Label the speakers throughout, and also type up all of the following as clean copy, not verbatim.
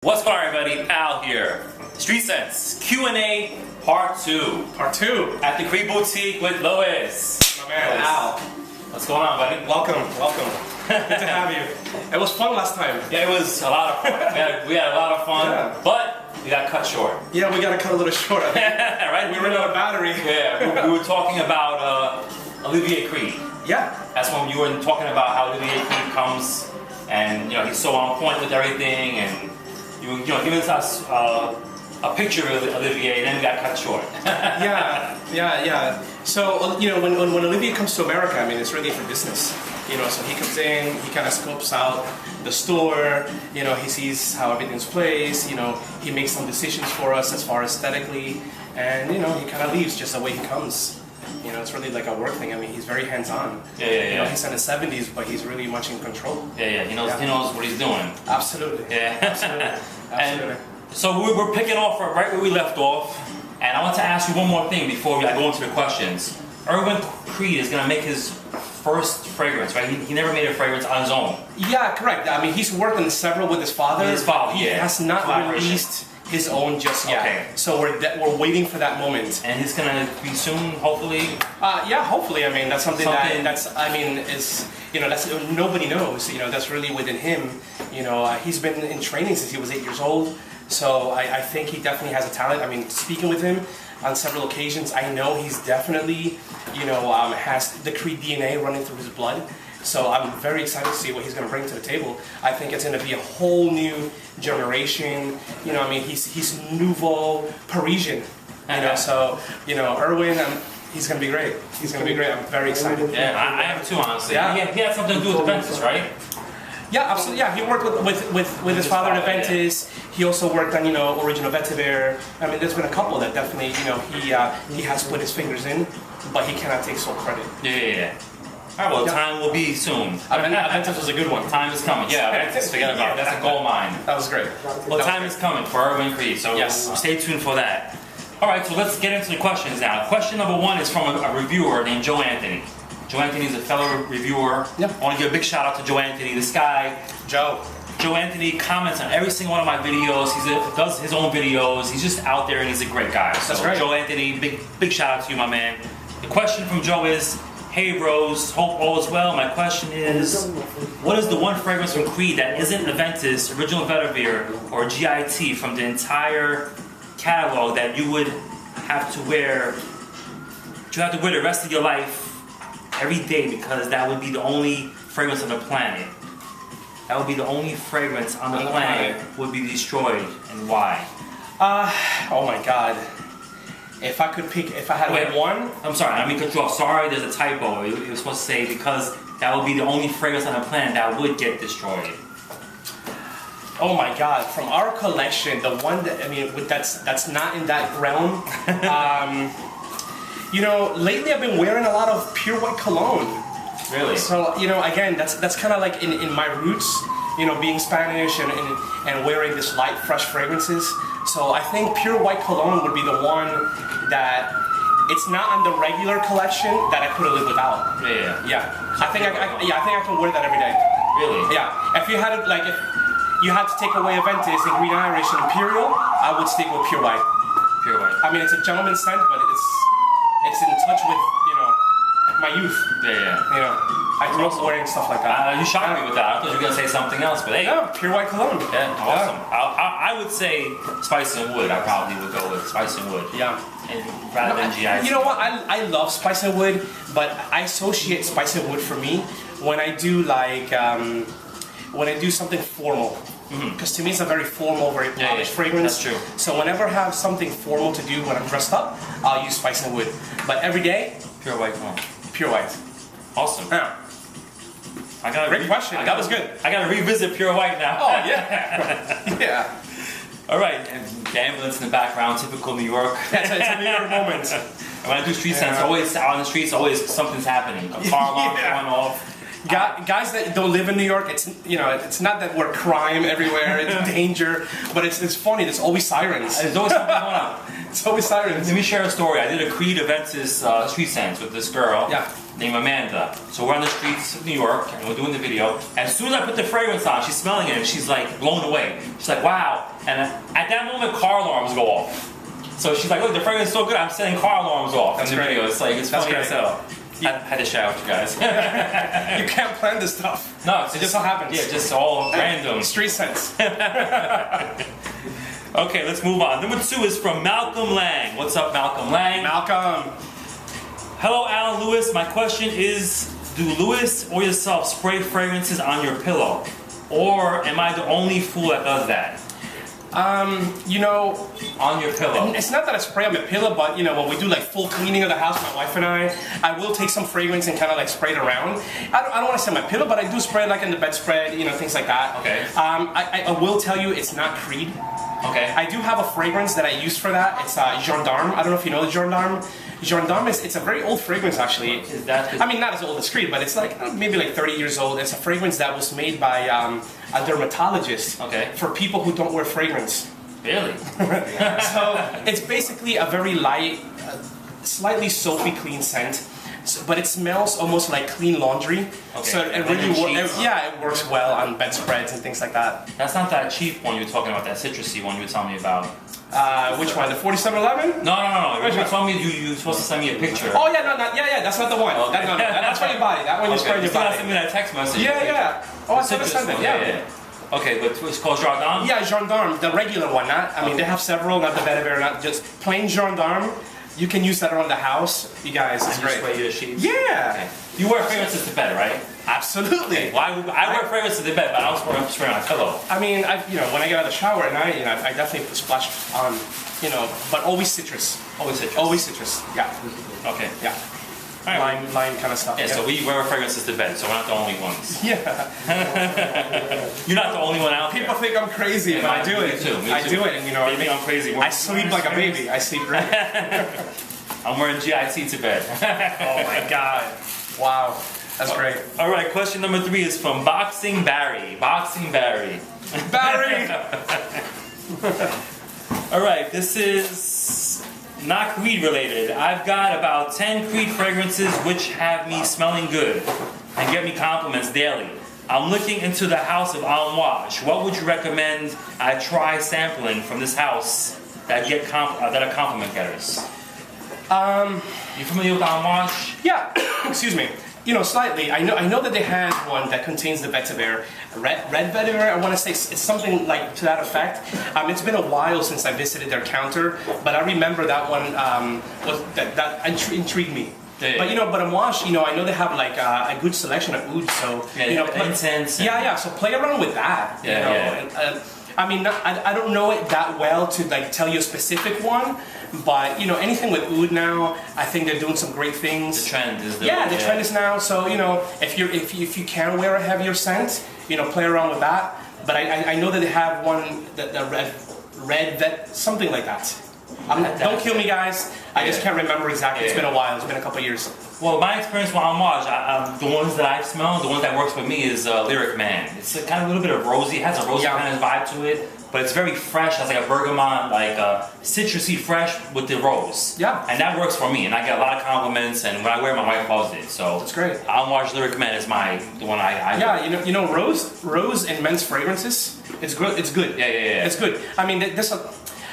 Speaker 1: What's going on, everybody? Al here. Street Sense Q&A Part 2.
Speaker 2: Part 2.
Speaker 1: At the Creed Boutique with Luis.
Speaker 2: My man, Al.
Speaker 1: What's going on, buddy?
Speaker 2: Welcome. Good to have you. It was fun last time.
Speaker 1: Yeah, it was a lot of fun. we had a lot of fun, but we got cut short.
Speaker 2: Yeah, we got to cut a little short.
Speaker 1: Right?
Speaker 2: We ran out of battery.
Speaker 1: Yeah, we were talking about Erwin Creed.
Speaker 2: Yeah.
Speaker 1: That's when you were talking about how Erwin Creed comes and, he's so on point with everything, and you giving us a picture of Olivier, and then we got cut short.
Speaker 2: Yeah. So, when Olivier comes to America, I mean, it's really for business. So he comes in, he kind of scopes out the store, he sees how everything's placed, he makes some decisions for us as far as aesthetically, and, he kind of leaves just the way he comes. It's really like a work thing. I mean, he's very hands-on.
Speaker 1: Yeah.
Speaker 2: He's in his 70s, but he's really much in control.
Speaker 1: Yeah. He knows what he's doing.
Speaker 2: Absolutely.
Speaker 1: Yeah.
Speaker 2: Absolutely.
Speaker 1: And so we're picking off right where we left off, and I want to ask you one more thing before I go into the questions. Erwin Creed is going to make his first fragrance, right? He never made a fragrance on his own.
Speaker 2: Yeah, correct. I mean, he's worked on several with his father. He has not released his own just yet.
Speaker 1: Okay.
Speaker 2: So we're waiting for that moment.
Speaker 1: And he's gonna be soon, hopefully.
Speaker 2: Yeah, hopefully. I mean, that's something that's nobody knows. That's really within him. He's been in training since he was 8 years old. So I think he definitely has a talent. I mean, speaking with him on several occasions, I know he's definitely, has the Creed DNA running through his blood. So I'm very excited to see what he's going to bring to the table. I think it's going to be a whole new generation. He's nouveau Parisian. So Erwin, he's going to be great. He's going to be great. I'm very excited.
Speaker 1: Yeah, I am too, honestly.
Speaker 2: Yeah.
Speaker 1: He had something to do with the Ventus, right?
Speaker 2: Yeah, absolutely. Yeah, he worked with his father in Ventus. Yeah. He also worked on Original Vetiver. I mean, there's been a couple that definitely he has put his fingers in, but he cannot take sole credit.
Speaker 1: Yeah. All right, well, time will be soon.
Speaker 2: Ventus was a good one.
Speaker 1: Time is coming. Yeah, Ventus, forget about it. That's a gold mine.
Speaker 2: That was great.
Speaker 1: Well, time is coming for Erwin Creed, so stay tuned for that. All right, so let's get into the questions now. Question number 1 is from a reviewer named Joe Anthony. Joe Anthony is a fellow reviewer.
Speaker 2: Yep.
Speaker 1: I want to give a big shout out to Joe Anthony. This guy, Joe Anthony, comments on every single one of my videos. He does his own videos. He's just out there, and he's a great guy. So
Speaker 2: that's right.
Speaker 1: Joe Anthony, big shout out to you, my man. The question from Joe is, hey bros, hope all is well. My question is, what is the one fragrance from Creed that isn't a Ventus, Original Vetiver, or GIT from the entire catalog that you would have to wear the rest of your life every day, because that would be the only fragrance on the planet? That would be the only fragrance on the planet would be destroyed, and why?
Speaker 2: Oh my God. If I had one...
Speaker 1: I'm sorry, I mean, cut you off. Sorry, there's a typo. It was supposed to say, because that would be the only fragrance on the planet that would get destroyed.
Speaker 2: Oh my God, from our collection, the one that's not in that realm, lately I've been wearing a lot of pure white cologne.
Speaker 1: Really?
Speaker 2: So, again, that's kind of like in my roots, being Spanish and wearing this light, fresh fragrances. So I think pure white cologne would be the one that it's not on the regular collection that I couldn't live without.
Speaker 1: Yeah.
Speaker 2: I think I can wear that every day.
Speaker 1: Really?
Speaker 2: Yeah. If you had to take away Ventus and Green Irish and Imperial, I would stick with pure white.
Speaker 1: Pure white.
Speaker 2: I mean, it's a gentleman's scent, but it's in touch with my youth.
Speaker 1: Yeah.
Speaker 2: I grew up wearing stuff like that.
Speaker 1: You shocked me with that. I thought you were gonna say something else, but hey.
Speaker 2: Yeah, pure white cologne.
Speaker 1: Yeah, awesome. I would say Spice and Wood. I probably would go with Spice and Wood.
Speaker 2: Yeah.
Speaker 1: And rather than GI.
Speaker 2: You know what? I love Spice and Wood, but I associate Spice and Wood for me when I do something formal. Because to me it's a very formal, very polished fragrance.
Speaker 1: That's true.
Speaker 2: So whenever I have something formal to do when I'm dressed up, I'll use Spice and Wood. But every day,
Speaker 1: pure white cologne.
Speaker 2: Pure white.
Speaker 1: Awesome.
Speaker 2: Yeah. Great question. That was good.
Speaker 1: I gotta revisit pure white now.
Speaker 2: Oh yeah. Yeah.
Speaker 1: All right. And the ambulance in the background, typical New York.
Speaker 2: Yeah, it's a New York moment.
Speaker 1: When I do street sense, always out on the streets, always something's happening. A car alarm going off.
Speaker 2: Guys that don't live in New York, it's not that we're crime everywhere, it's danger, but it's funny. There's always sirens.
Speaker 1: There's always something going on.
Speaker 2: It's always sirens.
Speaker 1: Let me share a story. I did a Creed Ventus street sense with this girl.
Speaker 2: Yeah.
Speaker 1: named Amanda. So we're on the streets of New York and we're doing the video. As soon as I put the fragrance on, she's smelling it and she's like blown away. She's like, wow. And at that moment, car alarms go off. So she's like, look, the fragrance is so good, I'm setting car alarms off.
Speaker 2: That's
Speaker 1: in the
Speaker 2: great.
Speaker 1: video. It's like, it's funny as hell. I had to shout you guys.
Speaker 2: You can't plan this stuff.
Speaker 1: No,
Speaker 2: It just all happens.
Speaker 1: Yeah, just all random.
Speaker 2: Street sense.
Speaker 1: Okay, let's move on. Number 2 is from Malcolm Lang. What's up, Malcolm Lang?
Speaker 2: Malcolm.
Speaker 1: Hello, Al and Luis. My question is, do Luis or yourself spray fragrances on your pillow? Or am I the only fool that does that?
Speaker 2: You know,
Speaker 1: On your pillow.
Speaker 2: it's not that I spray on my pillow, but you know, when we do like full cleaning of the house, my wife and I will take some fragrance and kind of like spray it around. I don't want to say my pillow, but I do spray it like in the bedspread, you know, things like that.
Speaker 1: Okay.
Speaker 2: I will tell you, it's not Creed.
Speaker 1: Okay.
Speaker 2: I do have a fragrance that I use for that. It's Gendarme. I don't know if you know the Gendarme. Gendarme it's a very old fragrance actually.
Speaker 1: Is that the-
Speaker 2: I mean, not as old as Creed, but it's like maybe like 30 years old. It's a fragrance that was made by a dermatologist.
Speaker 1: Okay.
Speaker 2: For people who don't wear fragrance.
Speaker 1: Really?
Speaker 2: So it's basically a very light, slightly soapy, clean scent. But it smells almost like clean laundry.
Speaker 1: Okay.
Speaker 2: So it
Speaker 1: Linen
Speaker 2: really
Speaker 1: sheets.
Speaker 2: it works well on bedspreads and things like that.
Speaker 1: That's not that cheap one you were talking about, that citrusy one you were telling me about.
Speaker 2: Which one? The 4711?
Speaker 1: No.
Speaker 2: Which
Speaker 1: You
Speaker 2: one?
Speaker 1: told me you were supposed to send me a picture.
Speaker 2: Oh yeah, that's not the one.
Speaker 1: Okay.
Speaker 2: That's for your body. That one you spray on
Speaker 1: You
Speaker 2: your
Speaker 1: still have to
Speaker 2: body.
Speaker 1: send me that text message.
Speaker 2: Yeah. Oh, I
Speaker 1: The
Speaker 2: thought I
Speaker 1: citrus
Speaker 2: sent it.
Speaker 1: one,
Speaker 2: Yeah.
Speaker 1: Okay, but it's called Gendarme?
Speaker 2: Yeah, Gendarme, the regular one. Not. I mean, they have several. Not the vetiver, not just plain Gendarme. You can use that around the house. You guys, it's
Speaker 1: And you
Speaker 2: great.
Speaker 1: spray your sheets?
Speaker 2: Yeah.
Speaker 1: Okay. You wear fragrances to bed, right?
Speaker 2: Absolutely.
Speaker 1: Well, I wear fragrances to bed, but I don't spray on my pillow.
Speaker 2: I mean, when I get out of the shower at night, I definitely put splash on, but always citrus.
Speaker 1: Always citrus.
Speaker 2: Always citrus. Yeah.
Speaker 1: Okay.
Speaker 2: Yeah.
Speaker 1: All right.
Speaker 2: Lime kind of stuff.
Speaker 1: Yeah, so we wear fragrances to bed, so we're not the only ones.
Speaker 2: Yeah.
Speaker 1: You're not the only one out there.
Speaker 2: People think I'm crazy,
Speaker 1: Yeah,
Speaker 2: but I
Speaker 1: me
Speaker 2: do it.
Speaker 1: too, me
Speaker 2: I
Speaker 1: too.
Speaker 2: do it, and
Speaker 1: They think I'm crazy.
Speaker 2: I sleep like a baby. I sleep great.
Speaker 1: I'm wearing GIT to bed.
Speaker 2: Oh my god. Wow. That's great.
Speaker 1: All right, question number 3 is from Boxing Barry. Boxing Barry.
Speaker 2: Barry!
Speaker 1: All right, this is not Creed related. I've got about 10 Creed fragrances which have me smelling good and get me compliments daily. I'm looking into the house of Amouage. What would you recommend I try sampling from this house that are compliment getters? You familiar with Amouage?
Speaker 2: Yeah, excuse me. Slightly. I know that they had one that contains the vetiver, red vetiver. I want to say it's something like to that effect. It's been a while since I visited their counter, but I remember that one intrigued me.
Speaker 1: Yeah.
Speaker 2: But Amouage, I know they have like a good selection of oud. So
Speaker 1: incense.
Speaker 2: Yeah. So play around with that.
Speaker 1: Yeah.
Speaker 2: I mean, I don't know it that well to like tell you a specific one, but anything with oud now, I think they're doing some great things.
Speaker 1: The trend is
Speaker 2: the trend is now. So if you can wear a heavier scent, play around with that. But I know that they have one the red vet something like that. Don't kill me, guys. I just can't remember exactly. It's been a while. It's been a couple of years.
Speaker 1: Well, my experience with Amouage, the ones that I've smelled, the one that works for me is Lyric Man. It's kind of a little bit of rosy. It has a rosy kind of vibe to it, but it's very fresh. It has like a bergamot, like citrusy fresh with the rose.
Speaker 2: Yeah.
Speaker 1: And that works for me, and I get a lot of compliments, and when I wear it, my wife loves it. So
Speaker 2: that's great.
Speaker 1: Amouage Lyric Man is the one I
Speaker 2: Yeah, rose in men's fragrances, it's good. It's good.
Speaker 1: Yeah.
Speaker 2: It's good. I mean,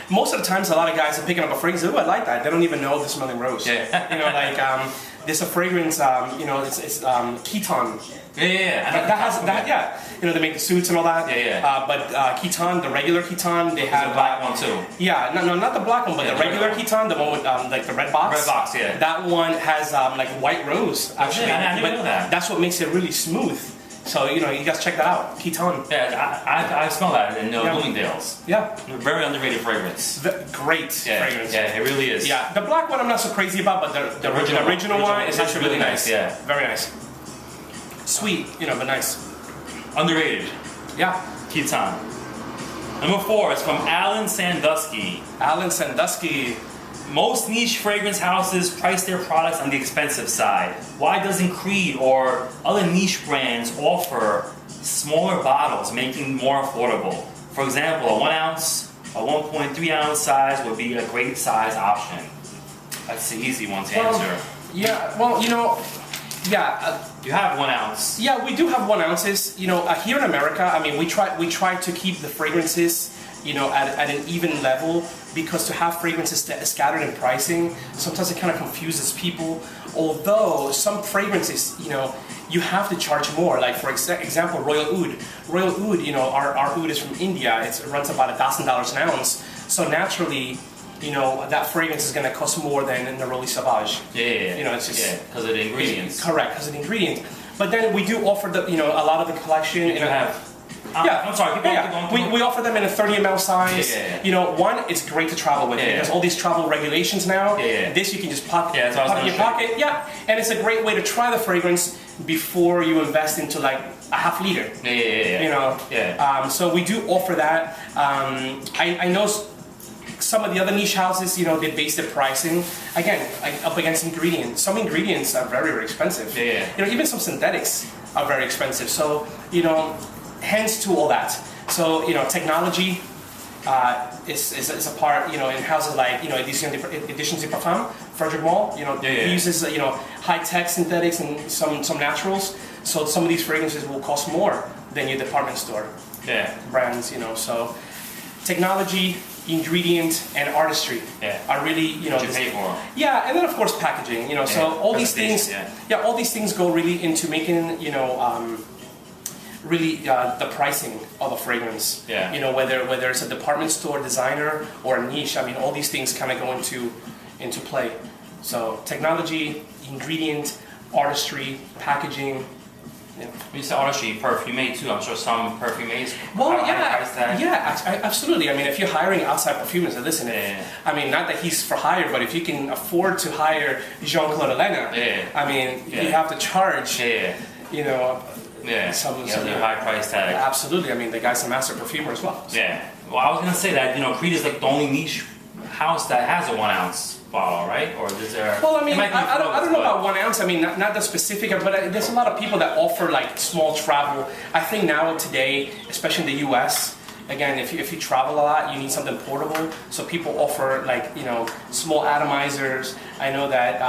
Speaker 2: most of the times, a lot of guys are picking up a fragrance. Oh, I like that. They don't even know they're smelling rose.
Speaker 1: Yeah.
Speaker 2: There's a fragrance. It's Keton.
Speaker 1: Yeah.
Speaker 2: That has that. Yeah. They make the suits and all that.
Speaker 1: Yeah.
Speaker 2: But Keton, the regular Keton, they have
Speaker 1: a black one too.
Speaker 2: Yeah. No, not the black one, but the regular Keton, the one with like the red box.
Speaker 1: Red box. Yeah.
Speaker 2: That one has like white rose actually.
Speaker 1: I didn't know that.
Speaker 2: That's what makes it really smooth. So, you guys check that out. Keton.
Speaker 1: Yeah, I smell that in Bloomingdale's.
Speaker 2: Yeah.
Speaker 1: Very underrated fragrance.
Speaker 2: Great fragrance.
Speaker 1: Yeah, it really is.
Speaker 2: Yeah. The black one I'm not so crazy about, but the original one is actually really nice.
Speaker 1: Yeah.
Speaker 2: Very nice. Sweet, but nice.
Speaker 1: Underrated.
Speaker 2: Yeah.
Speaker 1: Keton. Number 4 is from Alan Sandusky.
Speaker 2: Alan Sandusky.
Speaker 1: Most niche fragrance houses price their products on the expensive side. Why doesn't Creed or other niche brands offer smaller bottles, making more affordable? For example, a 1 ounce, a 1.3 ounce size would be a great size option. That's the easy one to answer.
Speaker 2: Yeah, well, Yeah.
Speaker 1: You have 1 ounce.
Speaker 2: Yeah, we do have 1 ounces. You know, here in America, I mean, we try to keep the fragrances, you know, at an even level, because to have fragrances that scattered in pricing, sometimes it kind of confuses people. Although some fragrances, you know, you have to charge more. Like for example, Royal Oud. Royal Oud, you know, our oud is from India. It runs about $1,000 an ounce. So naturally, you know, that fragrance is going to cost more than Neroli Sauvage.
Speaker 1: Yeah.
Speaker 2: You know, it's just
Speaker 1: because of the ingredients.
Speaker 2: Correct, because of the ingredients. But then we do offer the, you know, a lot of the collection.
Speaker 1: You have.
Speaker 2: Yeah,
Speaker 1: I'm sorry. Keep going.
Speaker 2: We offer them in a 30 ml size.
Speaker 1: Yeah.
Speaker 2: You know, one, it's great to travel with because all these travel regulations now.
Speaker 1: Yeah.
Speaker 2: This you can just pop in your
Speaker 1: say.
Speaker 2: pocket. Yeah, and it's a great way to try the fragrance before you invest into like a half liter.
Speaker 1: Yeah.
Speaker 2: You know.
Speaker 1: Yeah.
Speaker 2: So we do offer that. I know some of the other niche houses, you know, they base their pricing again up against ingredients. Some ingredients are very, very expensive.
Speaker 1: Yeah.
Speaker 2: You know, even some synthetics are very expensive. So you know, hence to all that. So you know, technology is a part. You know, in houses like, you know, Editions de Parfum, Frederick Mall. You know, he uses, you know, high tech synthetics and some naturals. So some of these fragrances will cost more than your department store brands. You know, so technology, ingredient, and artistry are really, you know,
Speaker 1: what you pay for.
Speaker 2: Yeah, and then of course packaging. You know, so all these things. Yeah, all these things go really into making, you know, really the pricing of a fragrance.
Speaker 1: Yeah.
Speaker 2: You know, whether it's a department store designer or a niche. I mean, all these things kind of go into play. So technology, ingredient, artistry, packaging. Yeah.
Speaker 1: When you say artistry, perfume too. I'm sure some perfumes.
Speaker 2: Well,
Speaker 1: price tag.
Speaker 2: absolutely. I mean, if you're hiring outside perfumers, listen. I mean, not that he's for hire, but if you can afford to hire Jean-Claude Elena, I mean, you have to charge. You know. Some
Speaker 1: high price tag.
Speaker 2: Absolutely. I mean, the guy's a master perfumer as well. So.
Speaker 1: Yeah. Well, I was gonna say that, you know, Creed is like the only niche house that has a 1 ounce bottle, right? Or is there?
Speaker 2: Well, I mean, I don't know about 1 ounce. I mean, not the specific, but there's a lot of people that offer like small travel. I think now today, especially in the U.S., again, if you travel a lot, you need something portable. So people offer like, you know, small atomizers. I know that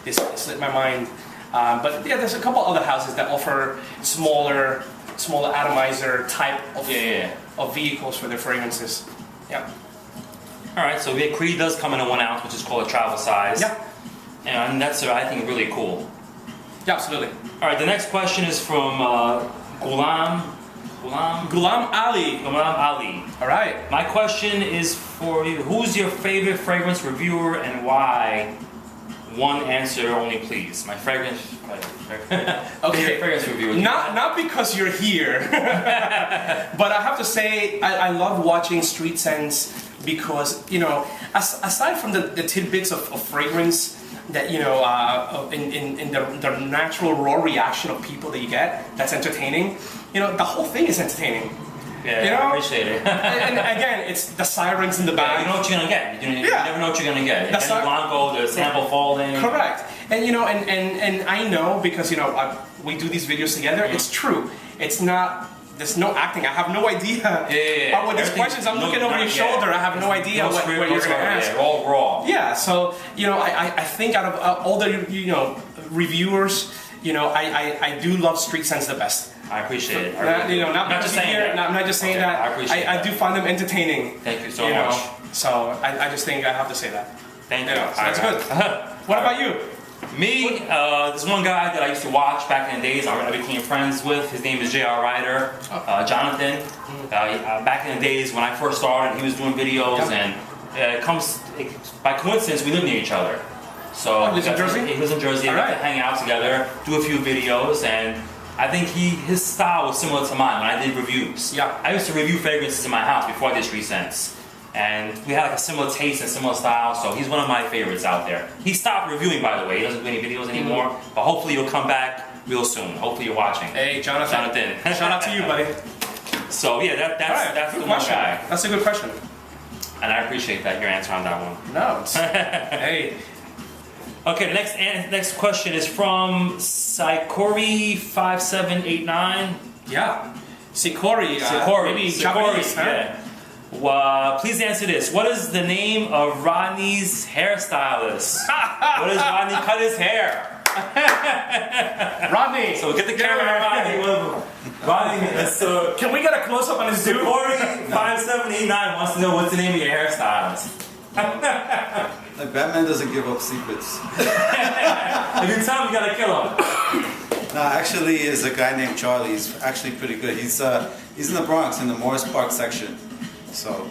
Speaker 2: it slipped my mind. But yeah, there's a couple other houses that offer smaller atomizer type of vehicles for their fragrances. Yeah.
Speaker 1: All right, so Creed does come in a 1 ounce, which is called a travel size.
Speaker 2: Yeah.
Speaker 1: And that's, I think, really cool.
Speaker 2: Yeah, absolutely.
Speaker 1: All right, the next question is from Ghulam Ali.
Speaker 2: All right.
Speaker 1: My question is for you. Who's your favorite fragrance reviewer and why? One answer only, please. My fragrance.
Speaker 2: Okay.
Speaker 1: Fragrance reviewer.
Speaker 2: Not because you're here, but I have to say I love watching Street Scents because, you know, aside from the tidbits of fragrance that, you know, in the natural raw reaction of people that you get, that's entertaining. You know, the whole thing is entertaining.
Speaker 1: Yeah,
Speaker 2: you know?
Speaker 1: I appreciate it.
Speaker 2: and again, it's the sirens in the back.
Speaker 1: You know what you're gonna get. You never know what you're gonna get. The Blanco, the sample folding.
Speaker 2: Correct. And you know, and I know because, you know, we do these videos together. It's true. It's not. There's no acting. I have no idea. With these questions, I'm looking over your shoulder. I have no idea what you're gonna ask.
Speaker 1: Yeah, all raw.
Speaker 2: Yeah. So you know, I think out of all the, you know, reviewers, you know, I do love Street Scents the best.
Speaker 1: I appreciate it.
Speaker 2: You know, not just saying that. I'm not just saying that.
Speaker 1: I appreciate that.
Speaker 2: I do find them entertaining.
Speaker 1: Thank you so much.
Speaker 2: So I just think I have to say that.
Speaker 1: Thank you.
Speaker 2: So that's good. What about you?
Speaker 1: Me, there's one guy that I used to watch back in the days. I became friends with. His name is J.R. Ryder, Jonathan. Back in the days when I first started, he was doing videos, and by coincidence we lived near each other. So
Speaker 2: he lives in Jersey.
Speaker 1: He lives in Jersey. We got to hang out together, do a few videos, and I think his style was similar to mine when I did reviews.
Speaker 2: Yeah.
Speaker 1: I used to review fragrances in my house before I did Street Scents. And we had like a similar taste and similar style, so he's one of my favorites out there. He stopped reviewing, by the way. He doesn't do any videos anymore, but hopefully he'll come back real soon. Hopefully you're watching.
Speaker 2: Hey, Jonathan. Shout out to you, buddy.
Speaker 1: So yeah, that's the one guy.
Speaker 2: That's a good question.
Speaker 1: And I appreciate that, your answer on that one.
Speaker 2: No, hey.
Speaker 1: Okay, the next question is from Sikori5789.
Speaker 2: Yeah. Sikori.
Speaker 1: Sikori,
Speaker 2: Japanese, huh?
Speaker 1: yeah. Please answer this. What is the name of Rodney's hairstylist? What does Rodney cut his hair?
Speaker 2: Rodney!
Speaker 1: So get the camera, Rodney. Rodney,
Speaker 2: can we get a close-up on his dude?
Speaker 1: 5789 wants to know what's the name of your hairstylist.
Speaker 3: Like Batman doesn't give up secrets.
Speaker 1: If you tell him, you gotta kill him.
Speaker 3: No, actually, is a guy named Charlie. He's actually pretty good. He's in the Bronx in the Morris Park section. So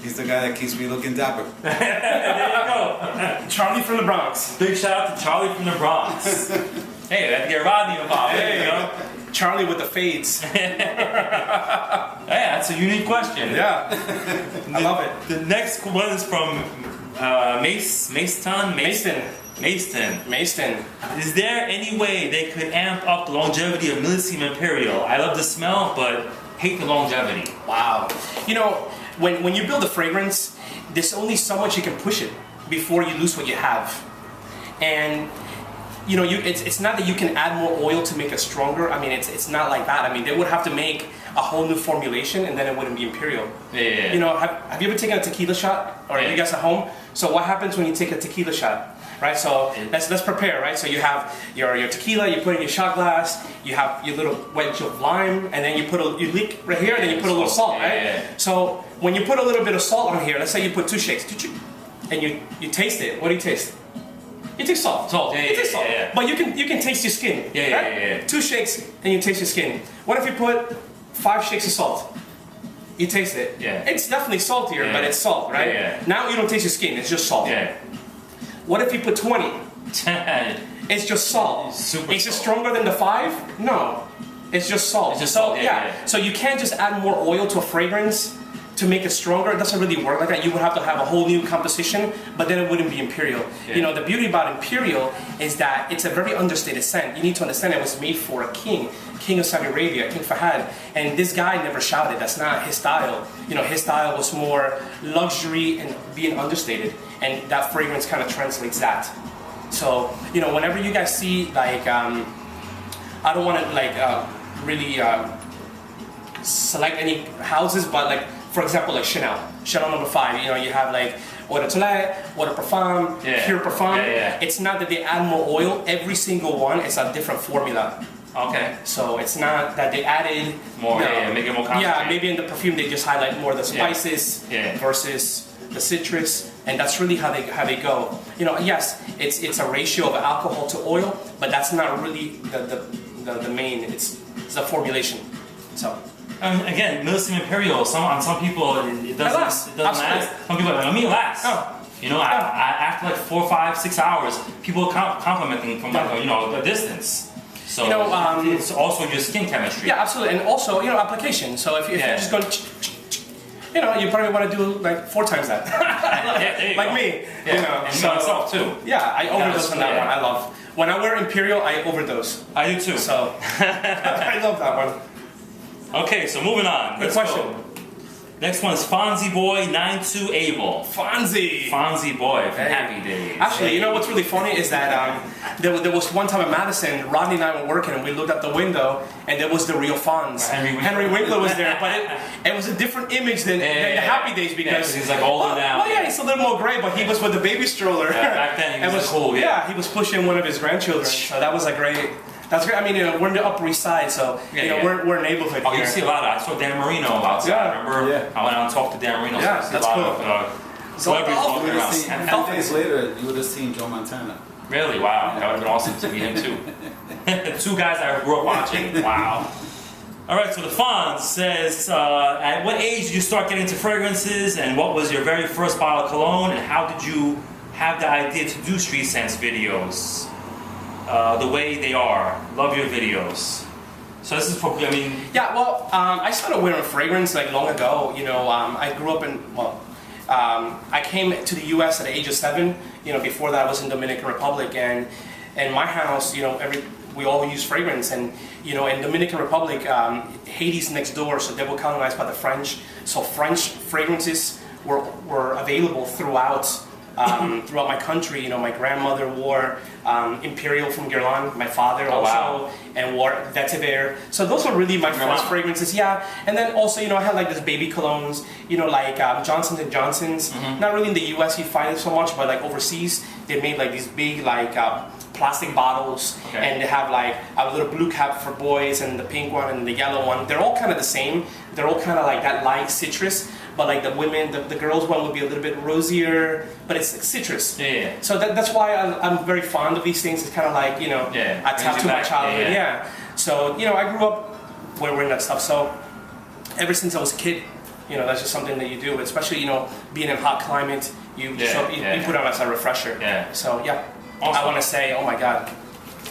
Speaker 3: he's the guy that keeps me looking dapper.
Speaker 1: There you go.
Speaker 2: Charlie from the Bronx.
Speaker 1: Big shout out to Charlie from the Bronx. Hey, I had to get Rodney involved. There you go.
Speaker 2: Charlie with the fades.
Speaker 1: Yeah, that's a unique question.
Speaker 2: Yeah. I love it.
Speaker 1: The next one is from Mason. Is there any way they could amp up the longevity of Millésime Imperial? I love the smell, but hate the longevity.
Speaker 2: Wow. You know, when you build a fragrance, there's only so much you can push it before you lose what you have. And you know, it's not that you can add more oil to make it stronger. I mean, it's not like that. I mean, they would have to make a whole new formulation, and then it wouldn't be Imperial.
Speaker 1: Yeah.
Speaker 2: You know, have you ever taken a tequila shot, or you guys at home? So what happens when you take a tequila shot? Right, so let's prepare, right? So you have your tequila, you put it in your shot glass, you have your little wedge of lime, and then you lick right here, and then you put a little salt, right?
Speaker 1: Yeah.
Speaker 2: So when you put a little bit of salt on here, let's say you put 2 shakes, and you taste it. What do you taste? You taste salt.
Speaker 1: Salt,
Speaker 2: you taste salt.
Speaker 1: Yeah.
Speaker 2: But you can taste your skin. Right?
Speaker 1: Yeah.
Speaker 2: 2 shakes, and you taste your skin. What if you put 5 shakes of salt? You taste it.
Speaker 1: Yeah.
Speaker 2: It's definitely saltier, but it's salt, right?
Speaker 1: Yeah.
Speaker 2: Now you don't taste your skin, it's just salt.
Speaker 1: Yeah.
Speaker 2: What if you put 20? It's just salt.
Speaker 1: Super
Speaker 2: Is it
Speaker 1: salt.
Speaker 2: stronger than the 5? No. It's just salt.
Speaker 1: It's just
Speaker 2: so,
Speaker 1: salt, yeah.
Speaker 2: So you can't just add more oil to a fragrance to make it stronger. It doesn't really work like that. You would have to have a whole new composition, but then it wouldn't be Imperial.
Speaker 1: Yeah.
Speaker 2: You know, the beauty about Imperial is that it's a very understated scent. You need to understand it was made for a king of Saudi Arabia, King Fahad. And this guy never shouted. That's not his style. You know, his style was more luxury and being understated. And that fragrance kind of translates that. So, you know, whenever you guys see, like, I don't want to, like, really select any houses, but, like, for example, like Chanel number 5, you know, you have, like, eau de toilette, eau de parfum, pure parfum. It's not that they add more oil. Every single one is a different formula.
Speaker 1: Okay.
Speaker 2: So it's not that they added
Speaker 1: More, make it more concentrated.
Speaker 2: Yeah, maybe in the perfume they just highlight more the spices versus the citrus, and that's really how they go. You know, yes, it's a ratio of alcohol to oil, but that's not really the main. It's the formulation. So.
Speaker 1: Again, Millésime Imperial. On some people it doesn't last. Some people are like, it lasts.
Speaker 2: Oh.
Speaker 1: You know, after like 4, 5, 6 hours, people are complimenting from like a distance. So
Speaker 2: you know,
Speaker 1: it's also your skin chemistry.
Speaker 2: Yeah, absolutely, and also application. So if you're just going, you probably want to do like 4 times that. Like me.
Speaker 1: Yeah. And myself too.
Speaker 2: Yeah, I overdose on that one. I love. When I wear Imperial, I overdose.
Speaker 1: I do too.
Speaker 2: So I love that one.
Speaker 1: Okay, so moving on.
Speaker 2: Good question.
Speaker 1: Next one is Fonzie Boy 92 Abel. Fonzie Boy from Happy Days.
Speaker 2: Actually, you know what's really funny is that there was one time in Madison, Rodney and I were working, and we looked out the window, and there was the real Fonz. Henry Winkler was there, but it was a different image than the Happy Days because
Speaker 1: he's like older now.
Speaker 2: Well, yeah, he's a little more gray, but he was with the baby stroller.
Speaker 1: Back then, he was cool.
Speaker 2: Yeah, he was pushing one of his grandchildren, so that was a great. That's great. I mean, we're in the Upper East Side, so we're a neighborhood.
Speaker 1: Oh, you see a lot of. I saw Dan Marino outside.
Speaker 2: Yeah.
Speaker 1: Remember? Yeah. I went out and talked to Dan Marino.
Speaker 2: Yeah,
Speaker 1: so
Speaker 2: that's cool.
Speaker 1: Celebrities walking around.
Speaker 3: 10 days later, you would have seen Joe Montana.
Speaker 1: Really? Wow. That would have been awesome to meet him too. 2 guys I grew up watching. Wow. All right. So the Fonz says, at what age did you start getting into fragrances, and what was your very first bottle of cologne, and how did you have the idea to do street sense videos? The way they are. Love your videos. So this is for,
Speaker 2: Yeah, well, I started wearing fragrance like long ago. You know, I grew up in, I came to the U.S. at the age of 7. You know, before that I was in Dominican Republic, and in my house, we all use fragrance, and in Dominican Republic, Haiti's next door, so they were colonized by the French. So French fragrances were available throughout throughout my country. You know, my grandmother wore Imperial from Guerlain, my father also, and wore Vetiver. So those were really my first fragrances, yeah. And then also, you know, I had like this baby colognes, you know, like Johnson & Johnson's. Not really in the US you find it so much, but like overseas, they made like these big like plastic bottles, and they have like a little blue cap for boys and the pink one and the yellow one. They're all kind of the same. They're all kind of like that light citrus, but like the women, the girls one would be a little bit rosier, but it's citrus.
Speaker 1: Yeah.
Speaker 2: So that's why I'm very fond of these things. It's kind of like, you know, I tap to my childhood. Yeah. So, you know, I grew up wearing that stuff. So ever since I was a kid, you know, that's just something that you do, especially, you know, being in hot climate, you put on as a refresher.
Speaker 1: Yeah.
Speaker 2: So, yeah. Awesome. I want to say, oh my God,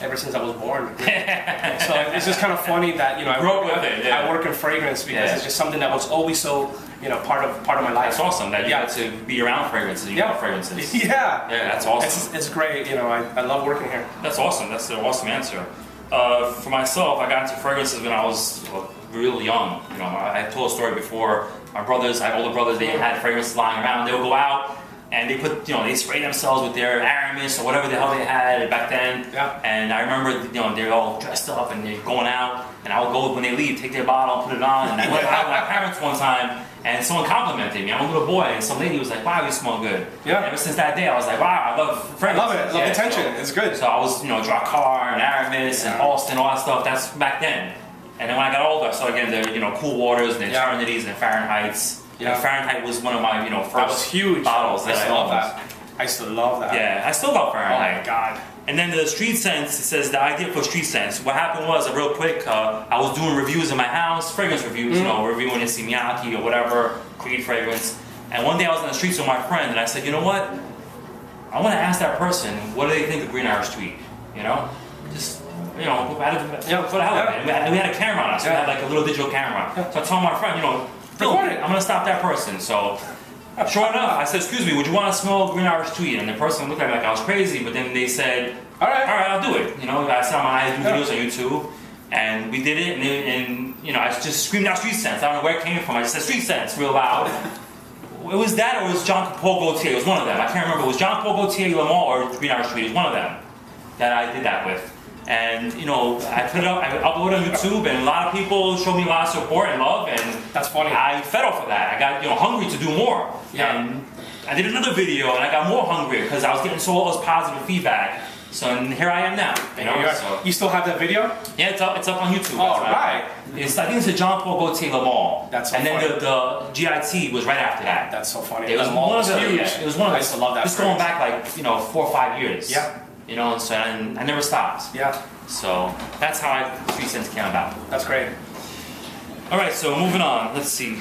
Speaker 2: ever since I was born. So it's just kind of funny that, you know, I work in fragrance because it's just something that was always so, you know, part of my life.
Speaker 1: That's awesome that you got to be around fragrances. You love fragrances.
Speaker 2: Yeah.
Speaker 1: Yeah, that's awesome.
Speaker 2: It's great. You know, I love working here.
Speaker 1: That's awesome. That's an awesome answer. For myself, I got into fragrances when I was really young. You know, I told a story before. My brothers, I have older brothers, they had fragrances lying around. They would go out and they put, you know, they spray themselves with their Aramis or whatever the hell they had back then. Yeah. And I remember, you know, they're all dressed up and they're going out, and I would go when they leave, take their bottle, put it on, and I went out with my parents one time, and someone complimented me. I'm a little boy, and some lady was like, "Wow, you smell good." Yeah. And ever since that day, I was like, "Wow, I love fragrance."
Speaker 2: I love it. Love attention. So, it's good.
Speaker 1: So I was, you know, Drakkar and Aramis and Austin, all that stuff. That's back then. And then when I got older, I started getting the, you know, Cool Waters and the Eternities and Fahrenheits. Yeah. And Fahrenheit was one of my, you know, first bottles that I loved.
Speaker 2: I used to love that.
Speaker 1: Yeah, I still love Fahrenheit.
Speaker 2: Oh my God.
Speaker 1: And then the street scents, it says the idea for street scents. What happened was, real quick, I was doing reviews in my house, fragrance reviews, you know, reviewing a Simiaki or whatever, Creed fragrance. And one day I was on the streets with my friend, and I said, you know what? I want to ask that person, what do they think of Green Irish Tweed? You know? Just, you know, for the hell of it. We had a camera on us. We had like a little digital camera. So I told my friend, you know, film it. I'm going to stop that person. So, sure enough, I said, excuse me, would you want to smell Green Irish Tweed? And the person looked at me like I was crazy, but then they said, all right, I'll do it. You know, I saw my eyes do videos on YouTube, and we did it, and you know, I just screamed out street scents. I don't know where it came from. I just said street scents real loud. It was that, or it was Jean Paul Gaultier. It was one of them. I can't remember. It was Jean Paul Gaultier, Le Mans, or Green Irish Tweed. It was one of them that I did that with. And you know, I put it up, I uploaded on YouTube, and a lot of people showed me a lot of support and love, and
Speaker 2: that's funny.
Speaker 1: I fed off of that. I got, you know, hungry to do more. Yeah. And I did another video, and I got more hungry because I was getting all this positive feedback. So and here I am now. You know, so.
Speaker 2: You still have that video?
Speaker 1: Yeah, it's up on YouTube.
Speaker 2: All right.
Speaker 1: I think it's a Jean Paul Gaultier Le Mans.
Speaker 2: That's so
Speaker 1: funny.
Speaker 2: And
Speaker 1: then the GIT was right after that.
Speaker 2: That's so funny.
Speaker 1: It was one of the huge. Yeah, it was one of
Speaker 2: I used to love that.
Speaker 1: Just going back like, you know, 4 or 5 years.
Speaker 2: Yeah.
Speaker 1: You know, so and I never stopped.
Speaker 2: Yeah.
Speaker 1: So that's how Street Scents came about.
Speaker 2: That's great.
Speaker 1: All right, so moving on. Let's see.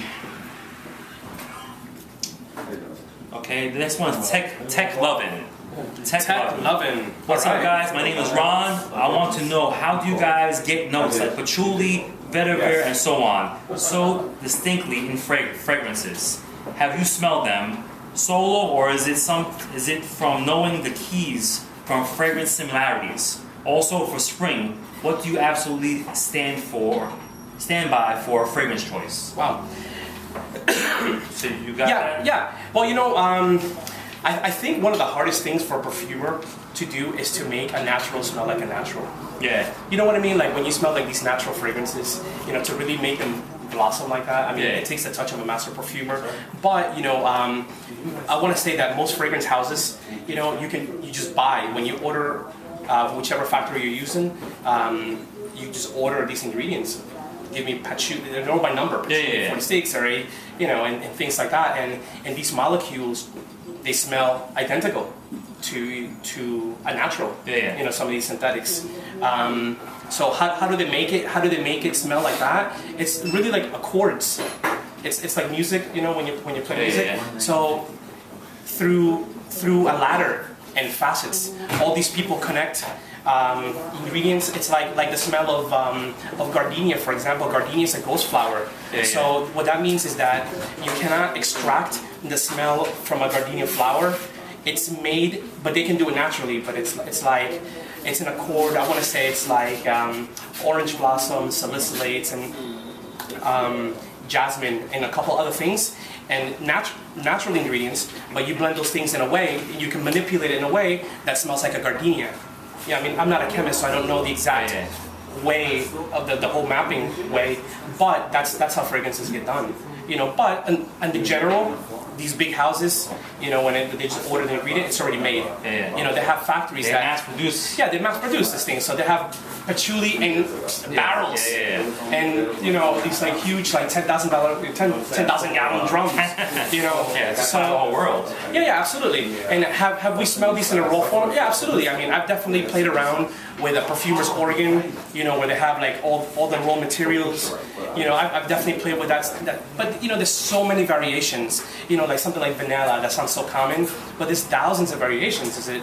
Speaker 1: Okay, the next one is Tech Lovin'. Tech
Speaker 2: Lovin'.
Speaker 1: What's up, guys? My name is Ron. I want to know, how do you guys get notes like patchouli, vetiver, and so on so distinctly in fragrances? Have you smelled them solo, or is it from knowing the keys from fragrance similarities? Also, for spring, what do you absolutely stand by for a fragrance choice?
Speaker 2: Wow.
Speaker 1: So you got that?
Speaker 2: Yeah. Well, you know, I think one of the hardest things for a perfumer to do is to make a natural smell like a natural.
Speaker 1: Yeah.
Speaker 2: You know what I mean? Like when you smell like these natural fragrances, you know, to really make them blossom like that. I mean, it takes the touch of a master perfumer. But, you know, I want to say that most fragrance houses, you know, you just buy when you order. Whichever factory you're using, you just order these ingredients. Give me patchouli, they're all by number, patchouli 46 or you know, and things like that. And these molecules, they smell identical to a natural. You know, some of these synthetics. So how do they make it? How do they make it smell like that? It's really like accords. It's like music, you know, when you play music. So through a ladder and facets, all these people connect ingredients. It's like the smell of gardenia, for example. Gardenia is a ghost flower. So what that means is that you cannot extract the smell from a gardenia flower. It's made, but they can do it naturally. But it's an accord. I want to say it's like orange blossom, salicylates, and jasmine, and a couple other things, and natural ingredients, but you blend those things in a way, you can manipulate it in a way that smells like a gardenia. Yeah, I mean, I'm not a chemist, so I don't know the exact way of the whole mapping way, but that's how fragrances get done. You know, but in the general, these big houses, you know, when they just order the ingredient, it's already made. You know, they have factories that
Speaker 1: mass produce.
Speaker 2: Yeah, they mass produce this thing, so they have patchouli in barrels, and you know, these like huge, like 10,000 gallon drums. You know,
Speaker 1: That's
Speaker 2: so
Speaker 1: the whole world.
Speaker 2: yeah, absolutely. And have we smelled these in a raw form? Yeah, absolutely. I mean, I've definitely played around with a perfumer's organ, you know, where they have like all the raw materials. You know, I've definitely played with that. But you know, there's so many variations. You know, like something like vanilla, that sounds so common, but there's thousands of variations. Is it,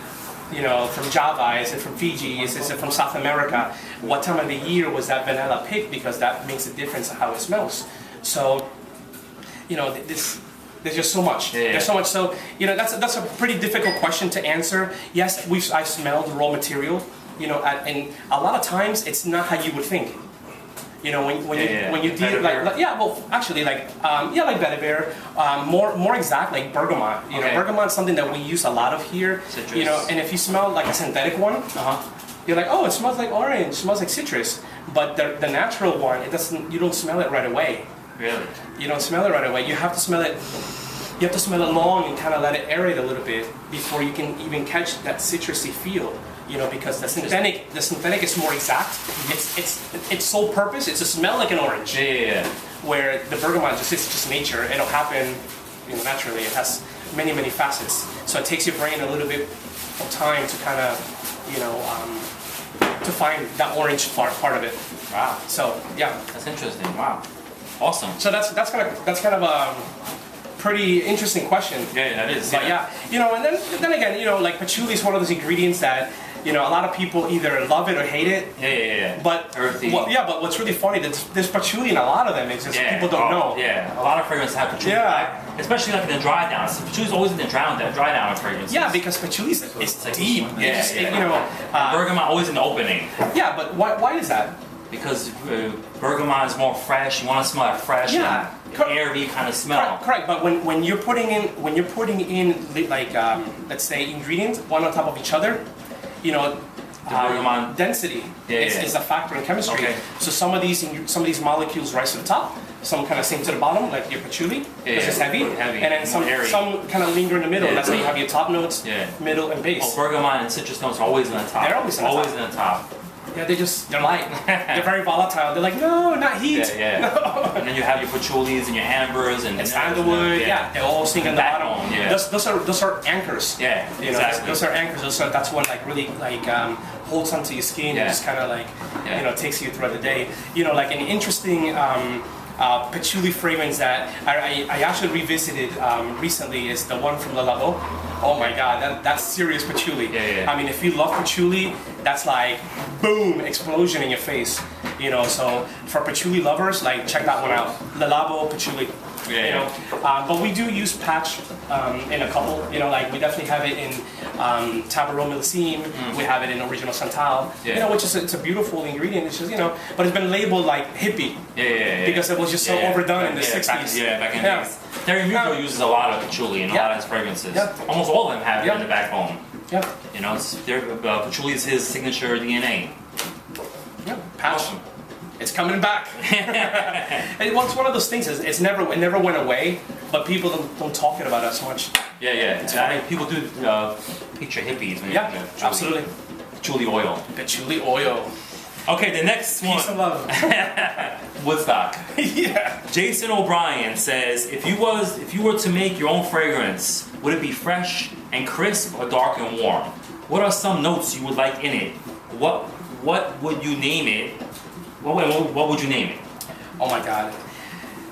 Speaker 2: you know, from Java? Is it from Fiji? Is it from South America? What time of the year was that vanilla picked? Because that makes a difference in how it smells. So, you know, there's just so much. There's so much. So, you know, that's a pretty difficult question to answer. Yes, I've smelled raw material. You know, and a lot of times it's not how you would think. You know, when you deal like well, actually like like vetiver, more exact like bergamot. You know, bergamot is something that we use a lot of here.
Speaker 1: Citrus.
Speaker 2: You know, and if you smell like a synthetic one, you're like, oh, it smells like orange, it smells like citrus. But the natural one, it doesn't. You don't smell it right away.
Speaker 1: Really?
Speaker 2: You don't smell it right away. You have to smell it. You have to smell it long and kind of let it aerate a little bit before you can even catch that citrusy feel. You know, because the synthetic is more exact. It's sole purpose. It's to smell like an orange. Where the bergamot it's just nature. It'll happen, you know, naturally. It has many facets. So it takes your brain a little bit of time to kind of, you know, to find that orange part of it.
Speaker 1: Wow.
Speaker 2: So yeah,
Speaker 1: that's interesting. Wow. Awesome.
Speaker 2: So that's kind of a pretty interesting question.
Speaker 1: Yeah, that is.
Speaker 2: But yeah, you know, and then again, you know, like patchouli is one of those ingredients that, you know, a lot of people either love it or hate it.
Speaker 1: Yeah.
Speaker 2: But but what's really funny, there's patchouli in a lot of them. It's just people don't know.
Speaker 1: Yeah, a lot of fragrances have patchouli.
Speaker 2: Yeah.
Speaker 1: Especially like in the dry down. Patchouli's always in the dry down fragrances.
Speaker 2: Yeah, because patchouli is deep. You know,
Speaker 1: bergamot always in the opening.
Speaker 2: Yeah, but why is that?
Speaker 1: Because bergamot is more fresh. You want to smell that fresh, airy kind of smell.
Speaker 2: Correct. But when you're putting in like let's say ingredients one on top of each other, you know, density is a factor in chemistry. So some of these molecules rise to the top, some kind of sink to the bottom, like your patchouli, because it's heavy, and then some kind of linger in the middle. That's how you have your top notes, middle, and base.
Speaker 1: Well, bergamot and citrus notes are always in the top.
Speaker 2: They're always in the top. Yeah, they're light. They're very volatile. They're like, no, not heat. No.
Speaker 1: And then you have your patchoulis and your ambers and
Speaker 2: sandalwood. They all sink in the bottom.
Speaker 1: Yeah.
Speaker 2: Those are anchors.
Speaker 1: Yeah,
Speaker 2: you know,
Speaker 1: exactly.
Speaker 2: Those are anchors. That's what like really like holds onto your skin and just kind of like you know takes you throughout the day. You know, like an interesting patchouli fragrance that I actually revisited recently is the one from Le Labo. Oh my God, that's serious patchouli. I mean, if you love patchouli, that's like boom, explosion in your face. You know, so for patchouli lovers, like check that one out. Le Labo patchouli. You know, but we do use patch in a couple. You know, like we definitely have it in Tabarot Millésime. We have it in Original Santal. You know, which is it's a beautiful ingredient. It's just but it's been labeled like hippie. Because it was just so overdone in the 60s.
Speaker 1: Back in the 60s. Terry Mugler uses a lot of patchouli in a lot of his fragrances. Almost all of them have it in the backbone. You know, patchouli is his signature DNA.
Speaker 2: Patch.
Speaker 1: Awesome.
Speaker 2: It's coming back. It's one of those things. It never went away, but people don't talk about it as much.
Speaker 1: It's funny. People do picture hippies when
Speaker 2: absolutely.
Speaker 1: Patchouli oil.
Speaker 2: Patchouli oil.
Speaker 1: Okay, the next one.
Speaker 2: Peace and love.
Speaker 1: Woodstock.
Speaker 2: Yeah.
Speaker 1: Jason O'Brien says, if you were to make your own fragrance, would it be fresh and crisp or dark and warm? What are some notes you would like in it? What would you name it? What would you name it?
Speaker 2: Oh my God.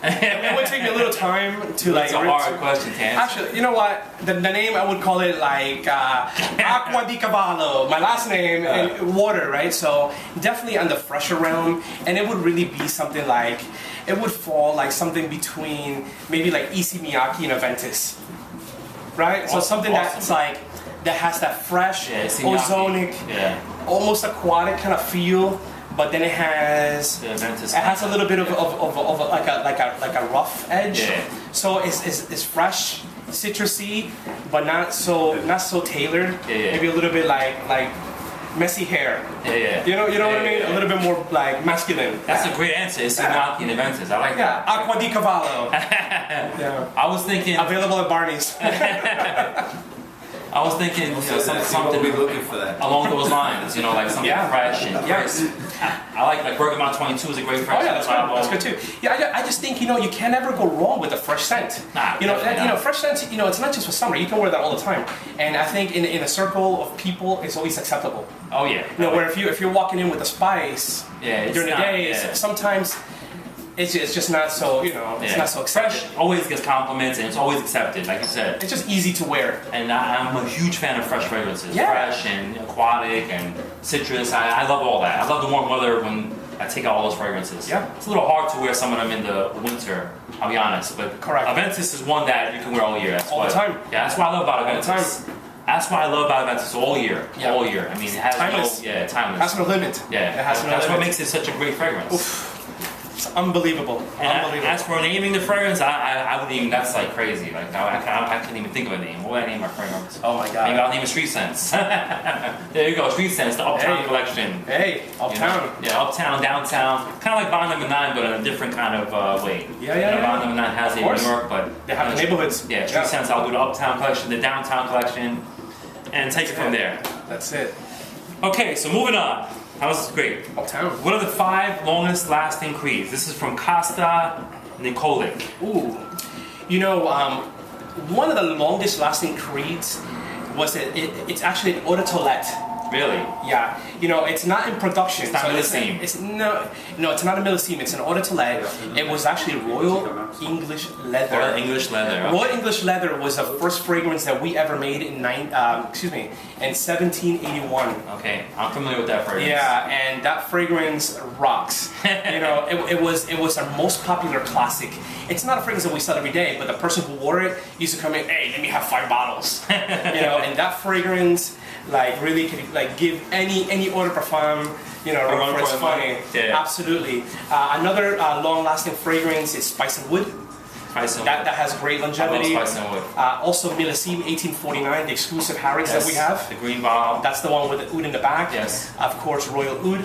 Speaker 2: It would take me a little time to like.
Speaker 1: It's a hard question to answer.
Speaker 2: Actually, you know what? The name I would call it like Acqua di Cavallo. My last name and water, right? So definitely on the fresher realm, and it would really be something like it would fall like something between maybe like Issey Miyake and Aventus, right? So something that's like that has that fresh, ozonic, almost aquatic kind of feel. but then it has
Speaker 1: The Aventus.
Speaker 2: it has a little bit of like a rough edge.
Speaker 1: Yeah.
Speaker 2: So it's fresh, citrusy, but not so tailored.
Speaker 1: Yeah.
Speaker 2: Maybe a little bit like messy hair.
Speaker 1: Yeah.
Speaker 2: You know what I mean?
Speaker 1: Yeah.
Speaker 2: A little bit more like masculine.
Speaker 1: That's a great answer. It's Enoch and Aventus. I like
Speaker 2: Yeah,
Speaker 1: that.
Speaker 2: Acqua di Cavallo. Yeah.
Speaker 1: I was thinking,
Speaker 2: Available at Barney's.
Speaker 1: you know,
Speaker 3: Something
Speaker 1: something
Speaker 3: we'll be looking for that.
Speaker 1: along those lines. You know, like something
Speaker 2: Yeah.
Speaker 1: fresh and
Speaker 2: Yes.
Speaker 1: I like Bergamot 22 is a great fresh.
Speaker 2: Oh yeah, that's good too. Yeah, I just think you can never go wrong with a fresh scent.
Speaker 1: Nah,
Speaker 2: Fresh scent. It's not just for summer. You can wear that all the time. And I think in a circle of people, it's always acceptable.
Speaker 1: Oh yeah.
Speaker 2: Where if you're walking in with a spice
Speaker 1: Yeah,
Speaker 2: during the day, sometimes it's just not so it's not so accepted.
Speaker 1: Fresh always gets compliments and it's always accepted, like you said.
Speaker 2: It's just easy to wear.
Speaker 1: And I'm a huge fan of fresh fragrances.
Speaker 2: Yeah.
Speaker 1: Fresh and aquatic and citrus. I love all that. I love the warm weather when I take out all those fragrances.
Speaker 2: Yeah.
Speaker 1: It's a little hard to wear some of them in the winter, I'll be honest. But
Speaker 2: Correct.
Speaker 1: Aventus is one that you can wear all year. That's
Speaker 2: All the
Speaker 1: why-
Speaker 2: time.
Speaker 1: Yeah, that's what I love about
Speaker 2: All the
Speaker 1: Aventus.
Speaker 2: time.
Speaker 1: That's why I love about Aventus all year.
Speaker 2: Yeah.
Speaker 1: All year. I mean, it has
Speaker 2: Timeless.
Speaker 1: timeless.
Speaker 2: Has no limit.
Speaker 1: Yeah,
Speaker 2: It has no
Speaker 1: that's what
Speaker 2: limit.
Speaker 1: makes it such a great fragrance.
Speaker 2: It's unbelievable.
Speaker 1: And
Speaker 2: Unbelievable.
Speaker 1: as for naming the fragrance, I wouldn't even. That's like crazy. Like I couldn't even think of a name. What would I name my fragrance?
Speaker 2: Oh my God.
Speaker 1: Maybe I'll name it Street Sense. There you go, Street Sense, the Uptown
Speaker 2: Hey.
Speaker 1: collection.
Speaker 2: Hey,
Speaker 1: You
Speaker 2: uptown.
Speaker 1: know? Yeah, Uptown, downtown, kind of like Bond Number 9, but in a different kind of way.
Speaker 2: Yeah.
Speaker 1: You know, Bond Number 9 has it in
Speaker 2: course.
Speaker 1: New York, but
Speaker 2: They have the neighborhoods.
Speaker 1: Yeah, Street Sense. I'll do the Uptown collection, the Downtown collection, and take it from there.
Speaker 2: That's it.
Speaker 1: Okay, so moving on. That was great.
Speaker 2: Uptown.
Speaker 1: What are the 5 longest lasting creeds? This is from Costa Nikolic.
Speaker 2: Ooh. One of the longest lasting creeds was it's actually an eau de toilette.
Speaker 1: Really?
Speaker 2: Yeah. It's not in production.
Speaker 1: It's not millesime.
Speaker 2: It's not a millesime. It's an eau de toilette. It was actually Royal English Leather.
Speaker 1: Or English leather.
Speaker 2: Royal English Leather was the first fragrance that we ever made in 1781.
Speaker 1: Okay, I'm familiar with that fragrance.
Speaker 2: Yeah, and that fragrance rocks. It was our most popular classic. It's not a fragrance that we sell every day, but the person who wore it used to come in, hey, let me have 5 bottles. And that fragrance really could give any eau de parfum, a run for its money.
Speaker 1: Yeah.
Speaker 2: Absolutely. Another long-lasting fragrance is Spice and Wood.
Speaker 1: Spice and
Speaker 2: That has great longevity.
Speaker 1: I love Spice and Wood.
Speaker 2: Also Millesime 1849, the exclusive Harry's that we have.
Speaker 1: The green bottle.
Speaker 2: That's the one with the oud in the back.
Speaker 1: Yes.
Speaker 2: Of course, Royal Oud.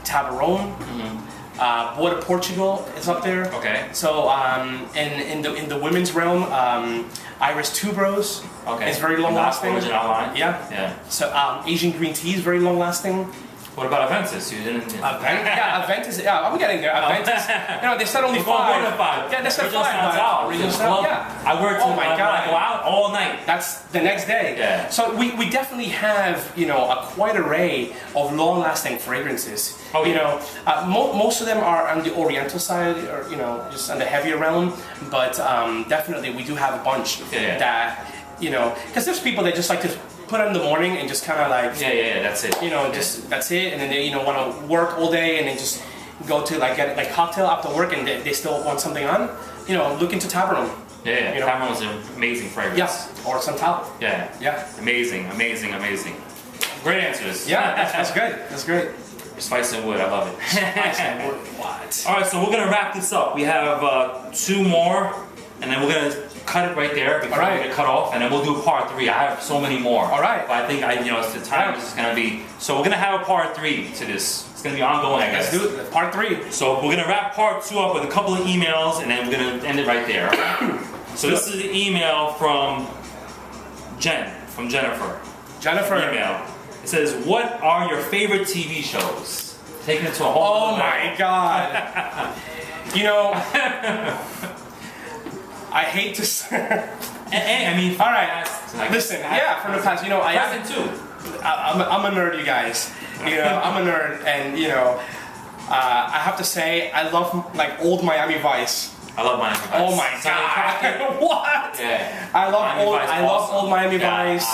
Speaker 2: Tabarone. Bois de Portugal is up there.
Speaker 1: Okay.
Speaker 2: So in the women's realm, Iris Tuberose is very long lasting.
Speaker 1: Original line.
Speaker 2: Yeah. So Asian green tea is very long lasting.
Speaker 1: What about Aventus? You didn't.
Speaker 2: Aventus. Yeah, I'm getting there. Aventus. They said only 5.
Speaker 1: More than 5.
Speaker 2: Yeah, they said
Speaker 1: Original
Speaker 2: 5.
Speaker 1: sounds out.
Speaker 2: Original
Speaker 1: Club.
Speaker 2: sound, yeah.
Speaker 1: I worked.
Speaker 2: Oh my God.
Speaker 1: I go out all night.
Speaker 2: That's the next day.
Speaker 1: Yeah.
Speaker 2: So we definitely have a quite array of long-lasting fragrances.
Speaker 1: Oh, yeah.
Speaker 2: Most of them are on the Oriental side, or just on the heavier realm. But definitely we do have a bunch that because there's people that just like to put it in the morning and just kind of like
Speaker 1: that's it.
Speaker 2: that's it, and then they want to work all day and then just go to get cocktail after work and they still want something on. Look into Tabarone.
Speaker 1: Yeah. Tabarone's an amazing fragrance.
Speaker 2: Yes, or Santal.
Speaker 1: Yeah. Amazing. Great answers.
Speaker 2: Yeah, that's good. That's great.
Speaker 1: Spice and Wood, I love it.
Speaker 2: Spice and Wood. What?
Speaker 1: All right, so we're gonna wrap this up. We have 2 more, and then we're gonna cut it right there before we get cut off, and then we'll do part 3. I have so many more.
Speaker 2: All right.
Speaker 1: But I think it's the time is gonna be. So we're gonna have a part 3 to this. It's gonna be ongoing, I guess.
Speaker 2: Let's do it. Part 3.
Speaker 1: So we're gonna wrap part 2 up with a couple of emails, and then we're gonna end it right there. So this is the email from Jennifer. Email. It says, "What are your favorite TV shows?" Taking it to a whole.
Speaker 2: Oh my God. I hate to say.
Speaker 1: I mean,
Speaker 2: all right. Listen, from the past, I
Speaker 1: present too.
Speaker 2: I'm a nerd, you guys. I'm a nerd, and I have to say, I love old Miami Vice.
Speaker 1: I love Miami Vice.
Speaker 2: Oh my God! What?
Speaker 1: Yeah.
Speaker 2: I love old Miami
Speaker 1: Yeah,
Speaker 2: Vice.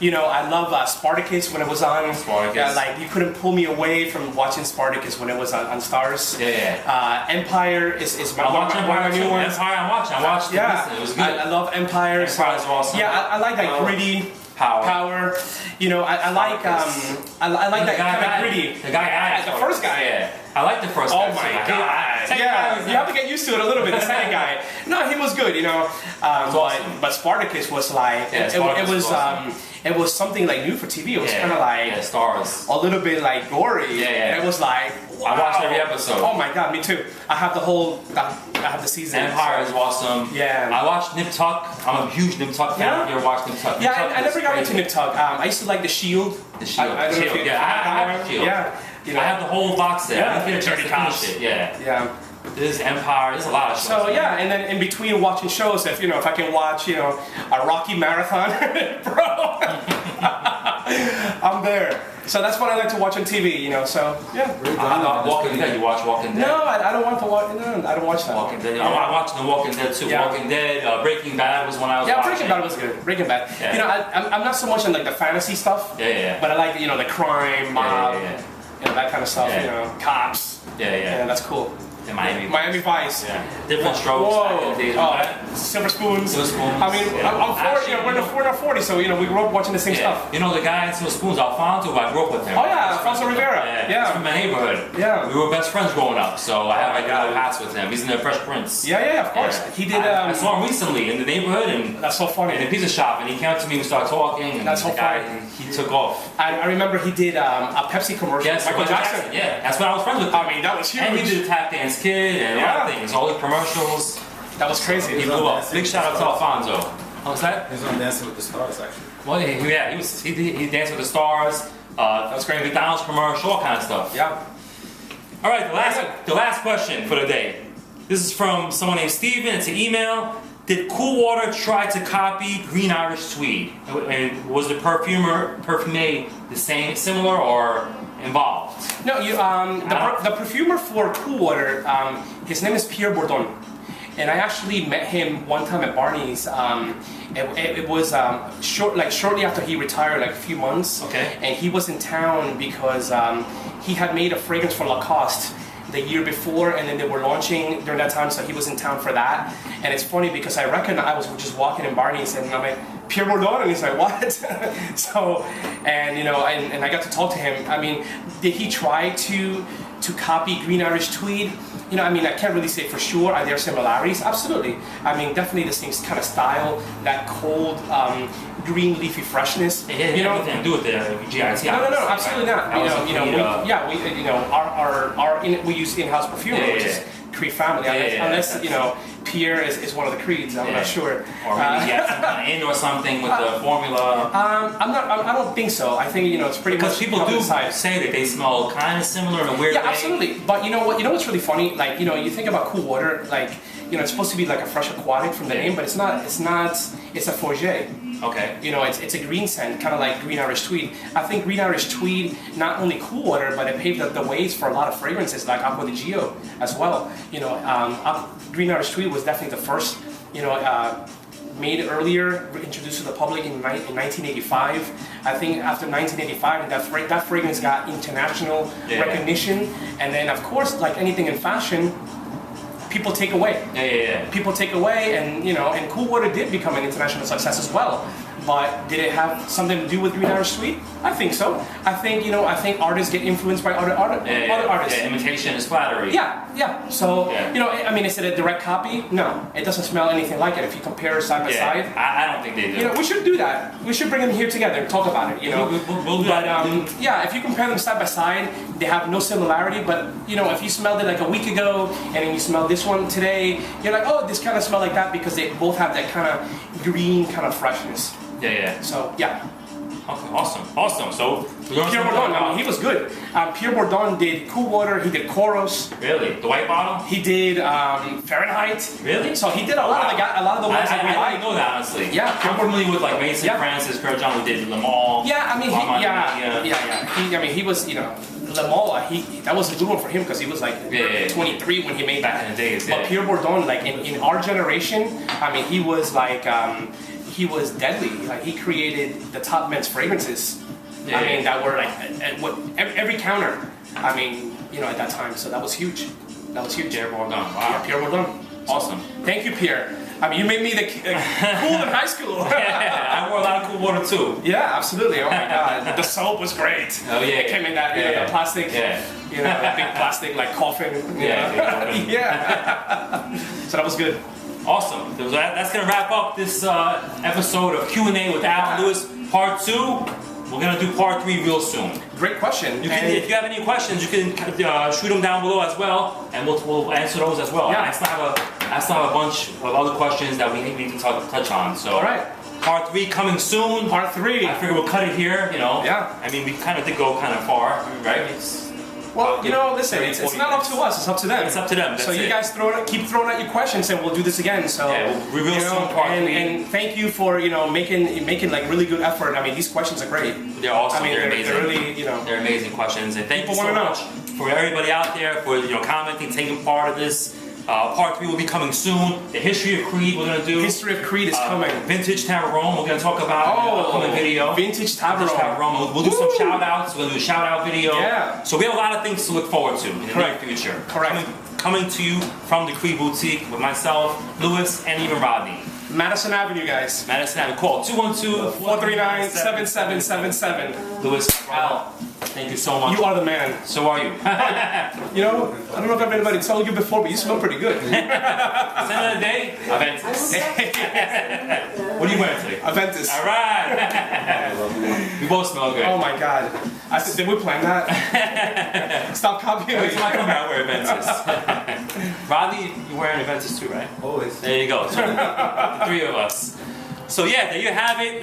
Speaker 2: I love Spartacus when it was on.
Speaker 1: Spartacus.
Speaker 2: Yeah, you couldn't pull me away from watching Spartacus when it was on Stars.
Speaker 1: Yeah.
Speaker 2: Empire is my
Speaker 1: I'm watching
Speaker 2: one of my new ones.
Speaker 1: Empire, I watched it.
Speaker 2: Yeah,
Speaker 1: It was good.
Speaker 2: I love Empire.
Speaker 1: Empire's awesome.
Speaker 2: Yeah, I like that gritty Power. You know, I like that kind of gritty.
Speaker 1: The guy,
Speaker 2: the first guy.
Speaker 1: Yeah, I like the first guy.
Speaker 2: Oh my god! Yeah, you have to get used to it a little bit. The second guy, no, he was good. You know, but Spartacus was like it was something like new for TV. It was kind of like
Speaker 1: stars,
Speaker 2: a little bit like gory.
Speaker 1: Yeah.
Speaker 2: And it was like, wow.
Speaker 1: I watched every episode.
Speaker 2: Oh my god, me too. I have the season.
Speaker 1: Empire is awesome.
Speaker 2: Yeah.
Speaker 1: I watched Nip Tuck. I'm a huge Nip Tuck fan. You ever watched Nip Tuck?
Speaker 2: Yeah, I never got into Nip Tuck. I used to like The Shield.
Speaker 1: The Shield.
Speaker 2: I don't know if you,
Speaker 1: I have The Shield.
Speaker 2: Yeah. You know,
Speaker 1: I have the whole box there.
Speaker 2: Yeah.
Speaker 1: I didn't get a chance to finish it. Yeah.
Speaker 2: Yeah.
Speaker 1: There's Empire. There's a lot of shows.
Speaker 2: So yeah, and then in between watching shows, if I can watch, a Rocky marathon, bro, I'm there. So that's what I like to watch on TV, So yeah.
Speaker 1: Walking Dead. You watch Walking Dead?
Speaker 2: No, I don't want to watch. No, I don't watch that.
Speaker 1: Walking Dead. I'm watching The Walking Dead too.
Speaker 2: Yeah.
Speaker 1: Walking Dead. Breaking Bad was when I was watching.
Speaker 2: Breaking Bad was good. Breaking Bad.
Speaker 1: Yeah.
Speaker 2: I'm not so much in like the fantasy stuff.
Speaker 1: Yeah.
Speaker 2: But I like the crime, mob, that kind of stuff.
Speaker 1: Yeah.
Speaker 2: Cops.
Speaker 1: Yeah.
Speaker 2: Yeah, that's cool.
Speaker 1: In Miami.
Speaker 2: Miami Vice.
Speaker 1: Yeah. Different strokes.
Speaker 2: Whoa.
Speaker 1: Back in the days.
Speaker 2: Silver Spoons.
Speaker 1: Silver Spoons.
Speaker 2: I mean, I'm 40. We're not 40, so we grew up watching the same stuff.
Speaker 1: You know the guy in Silver Spoons, Alfonso, I grew up with him.
Speaker 2: Oh yeah, Alfonso Rivera.
Speaker 1: Yeah. He's from my neighborhood.
Speaker 2: Yeah.
Speaker 1: We were best friends growing up, so I have like a pass with him. He's in the Fresh Prince.
Speaker 2: Yeah, of course.
Speaker 1: Yeah.
Speaker 2: He did.
Speaker 1: I saw him recently in the neighborhood, and
Speaker 2: that's so funny.
Speaker 1: in a pizza shop, and he came up to me and started talking. And
Speaker 2: that's so funny.
Speaker 1: And he took off.
Speaker 2: I remember he did a Pepsi commercial.
Speaker 1: Yes,
Speaker 2: Michael Jackson.
Speaker 1: Yeah, that's when I was friends with him.
Speaker 2: I mean, that was huge.
Speaker 1: And he did the Tap Dance Kid and a lot of things, all the commercials.
Speaker 2: That was crazy.
Speaker 1: He blew up. Big shout out to Alfonso. What's that?
Speaker 3: He was on Dancing with the Stars, actually.
Speaker 1: Well, he danced with the stars. That was great. McDonald's commercial, all kind of stuff.
Speaker 2: Yeah.
Speaker 1: All right, the last question for the day. This is from someone named Steven. It's an email. Did Cool Water try to copy Green Irish Tweed? And was the perfume the same, similar, or involved?
Speaker 2: No, the perfumer for Cool Water, his name is Pierre Bourdon. And I actually met him one time at Barney's. It was shortly after he retired, like a few months.
Speaker 1: Okay.
Speaker 2: And he was in town because he had made a fragrance for Lacoste the year before, and then they were launching during that time, so he was in town for that. And it's funny because I was just walking in Barney's, and I'm like, Pierre Bourdon, and he's like, what? So, and I got to talk to him. I mean, did he try to copy Green Irish Tweed? I can't really say for sure. Are there similarities? Absolutely. I mean, definitely the same kind of style, that cold, green leafy freshness.
Speaker 1: It had nothing to do with the GIT.
Speaker 2: No, absolutely not. We use in-house perfume, which is Creed family. Unless Pierre is one of the Creeds. I'm not sure.
Speaker 1: Or maybe he had some kind of in or something with the formula.
Speaker 2: I don't think so. I think it's pretty
Speaker 1: because
Speaker 2: much
Speaker 1: people do say that they smell kind of similar in a weird way.
Speaker 2: Yeah, absolutely. But you know what? You know what's really funny? Like you think about Cool Water, like it's supposed to be like a fresh aquatic from the name, but it's not. It's a fourget.
Speaker 1: Okay.
Speaker 2: It's a green scent, kind of like Green Irish Tweed. I think Green Irish Tweed, not only Cool Water, but it paved the ways for a lot of fragrances like Acqua di Gio as well. Green Irish Tweed was definitely the first, made earlier, introduced to the public in 1985. I think after 1985, that fragrance got international recognition. And then, of course, like anything in fashion, people take away. People take away, and and Cool Water did become an international success as well. But did it have something to do with Green Irish Tweed? I think so. I think artists get influenced by other artists.
Speaker 1: Yeah, imitation is flattery.
Speaker 2: Yeah. So is it a direct copy? No, it doesn't smell anything like it. If you compare side by side,
Speaker 1: I don't think they do.
Speaker 2: We should do that. We should bring them here together and talk about it.
Speaker 1: We'll do that.
Speaker 2: If you compare them side by side, they have no similarity. But if you smelled it like a week ago and then you smell this one today, you're like, oh, this kind of smell like that because they both have that kind of green kind of freshness.
Speaker 1: Yeah.
Speaker 2: So yeah.
Speaker 1: Okay, awesome. So
Speaker 2: Pierre Bourdon, he was good. Pierre Bourdon did Cool Water. He did Koros.
Speaker 1: Really, the white bottle.
Speaker 2: He did Fahrenheit.
Speaker 1: Really?
Speaker 2: So he did a lot of the ones that we like.
Speaker 1: I didn't know that honestly.
Speaker 2: Yeah,
Speaker 1: I'm familiar with like Mason Francis, Pierre John, who did Le Mans.
Speaker 2: Yeah, he was Le Mans. That was a good one for him because he was like 23 when he made that.
Speaker 1: Back in the days.
Speaker 2: But Pierre Bourdon, like in our generation, he was like. He was deadly. Like he created the top men's fragrances. That were like at every counter. At that time. So that was huge.
Speaker 1: Pierre Bourdon. Wow.
Speaker 2: Yeah, Pierre Bourdon.
Speaker 1: Awesome.
Speaker 2: Thank you, Pierre. I mean, you made me the cool in high school.
Speaker 1: Yeah, I wore a lot of cool water too.
Speaker 2: Yeah, absolutely. Oh my God, the soap was great.
Speaker 1: Oh yeah,
Speaker 2: It came in that the plastic, you know, the big plastic like coffin. Yeah. So that was good.
Speaker 1: Awesome. So that's gonna wrap up this episode of Q&A with Al and Luis, part 2. We're gonna do part 3 real soon.
Speaker 2: Great question.
Speaker 1: You can, if you have any questions, you can shoot them down below as well, and we'll answer those as well.
Speaker 2: Yeah.
Speaker 1: I still have a bunch of other questions that we need to touch on. So,
Speaker 2: all right.
Speaker 1: Part 3 coming soon.
Speaker 2: Part 3.
Speaker 1: I figure we'll cut it here. You know.
Speaker 2: Yeah.
Speaker 1: I mean, we kind of did go kind of far, right?
Speaker 2: Well, you know, listen, it's not up to us, it's up to them.
Speaker 1: It's up to them. That's
Speaker 2: so you
Speaker 1: it.
Speaker 2: guys keep throwing out your questions, and we'll do this again. So
Speaker 1: yeah, we'll reveal soon part 3.
Speaker 2: And thank you for making like really good effort. I mean, these questions are great.
Speaker 1: They're awesome.
Speaker 2: I mean,
Speaker 1: they're amazing.
Speaker 2: They're really,
Speaker 1: they're amazing questions. And thank you so
Speaker 2: wanna
Speaker 1: much for everybody out there for commenting, taking part of this. Part 3 will be coming soon. The history of Creed we're gonna do.
Speaker 2: History of Creed is coming.
Speaker 1: Vintage Tabarone we're gonna talk about in the upcoming video.
Speaker 2: Vintage Tabarone.
Speaker 1: We'll do some shout outs. We'll do a shout out video.
Speaker 2: Yeah.
Speaker 1: So we have a lot of things to look forward to in the near future.
Speaker 2: Correct.
Speaker 1: Coming to you from the Creed Boutique with myself, Luis, and even Rodney.
Speaker 2: Madison Avenue, guys.
Speaker 1: Madison Avenue. Call
Speaker 2: 212-439-7777.
Speaker 1: Luis, Al, thank you so much.
Speaker 2: You are the man.
Speaker 1: So are you.
Speaker 2: You know, I don't know if anybody told you before, but you smell pretty good.
Speaker 1: At the end of the day, Aventus. What are you wearing today?
Speaker 2: Aventus.
Speaker 1: All right. We both smell good.
Speaker 2: Oh my God. I said, did we plan that? Stop copying me.
Speaker 1: Every time I come out, I wear Aventus. Rodney, you're wearing Aventus too, right?
Speaker 3: Always.
Speaker 1: There you go. So the 3 of us. So yeah, there you have it.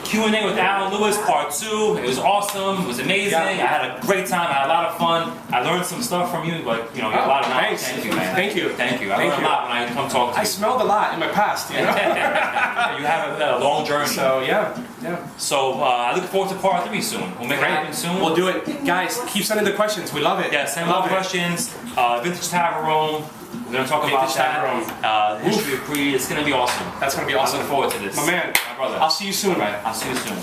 Speaker 1: Q&A with Al and Luis, part 2. It was awesome. It was amazing.
Speaker 2: Yeah.
Speaker 1: I had a great time. I had a lot of fun. I learned some stuff from you, but you had a lot of knowledge.
Speaker 2: Thanks.
Speaker 1: Thank you, man.
Speaker 2: Thank you.
Speaker 1: Thank you. I learned a lot when I come talk to you.
Speaker 2: I smelled a lot in my past, you know?
Speaker 1: You have a long journey.
Speaker 2: So, yeah.
Speaker 1: So I look forward to part 3 soon. We'll make it happen soon.
Speaker 2: We'll do it. Guys, keep sending the questions. We love it.
Speaker 1: Yeah, send more questions. Vintage Tabarone. We're going to talk about that. History of Creed. It's going to be awesome.
Speaker 2: That's going to be awesome.
Speaker 1: I look forward to this.
Speaker 2: My man.
Speaker 1: My brother.
Speaker 2: I'll see you soon, man.
Speaker 1: I'll see you soon.